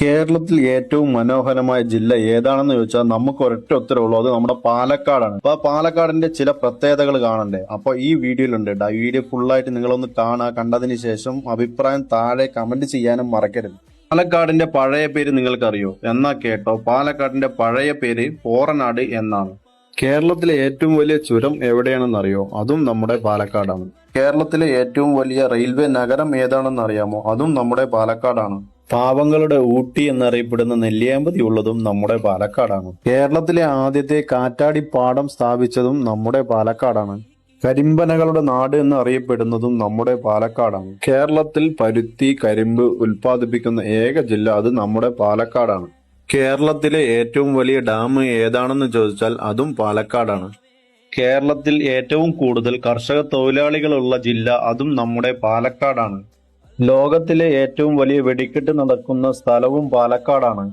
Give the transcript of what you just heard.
കേരളത്തിൽ ഏറ്റവും മനോഹരമായ ജില്ല ഏതാണെന്ന് ചോദിച്ചാൽ നമുക്ക് ഒരൊറ്റ ഉത്തരവുള്ളൂ, അത് നമ്മുടെ പാലക്കാടാണ്. അപ്പൊ ആ പാലക്കാടിന്റെ ചില പ്രത്യേകതകൾ കാണണ്ടേ? അപ്പൊ ഈ വീഡിയോയിലുണ്ട് കേട്ടോ. ഈ വീഡിയോ ഫുള്ളായിട്ട് നിങ്ങളൊന്ന് കാണുക. കണ്ടതിന് ശേഷം അഭിപ്രായം താഴെ കമന്റ് ചെയ്യാനും മറക്കരുത്. പാലക്കാടിന്റെ പഴയ പേര് നിങ്ങൾക്കറിയോ? എന്നാ കേട്ടോ, പാലക്കാടിന്റെ പഴയ പേര് പോറനാട് എന്നാണ്. കേരളത്തിലെ ഏറ്റവും വലിയ ചുരം എവിടെയാണെന്നറിയോ? അതും നമ്മുടെ പാലക്കാടാണ്. കേരളത്തിലെ ഏറ്റവും വലിയ റെയിൽവേ നഗരം ഏതാണെന്ന് അറിയാമോ? അതും നമ്മുടെ പാലക്കാടാണ്. പാവങ്ങളുടെ ഊട്ടി എന്നറിയപ്പെടുന്ന നെല്ലിയാമ്പതി ഉള്ളതും നമ്മുടെ പാലക്കാടാണ്. കേരളത്തിലെ ആദ്യത്തെ കാറ്റാടിപ്പാടം സ്ഥാപിച്ചതും നമ്മുടെ പാലക്കാടാണ്. കരിമ്പനകളുടെ നാട് എന്ന് അറിയപ്പെടുന്നതും നമ്മുടെ പാലക്കാടാണ്. കേരളത്തിൽ പരുത്തി, കരിമ്പ് ഉൽപ്പാദിപ്പിക്കുന്ന ഏക ജില്ല അത് നമ്മുടെ പാലക്കാടാണ്. കേരളത്തിലെ ഏറ്റവും വലിയ ഡാം ഏതാണെന്ന് ചോദിച്ചാൽ അതും പാലക്കാടാണ്. കേരളത്തിൽ ഏറ്റവും കൂടുതൽ കർഷക തൊഴിലാളികളുള്ള ജില്ല അതും നമ്മുടെ പാലക്കാടാണ്. ലോകത്തിലെ ഏറ്റവും വലിയ വെടിക്കെട്ട് നടക്കുന്ന സ്ഥലവും പാലക്കാടാണ്.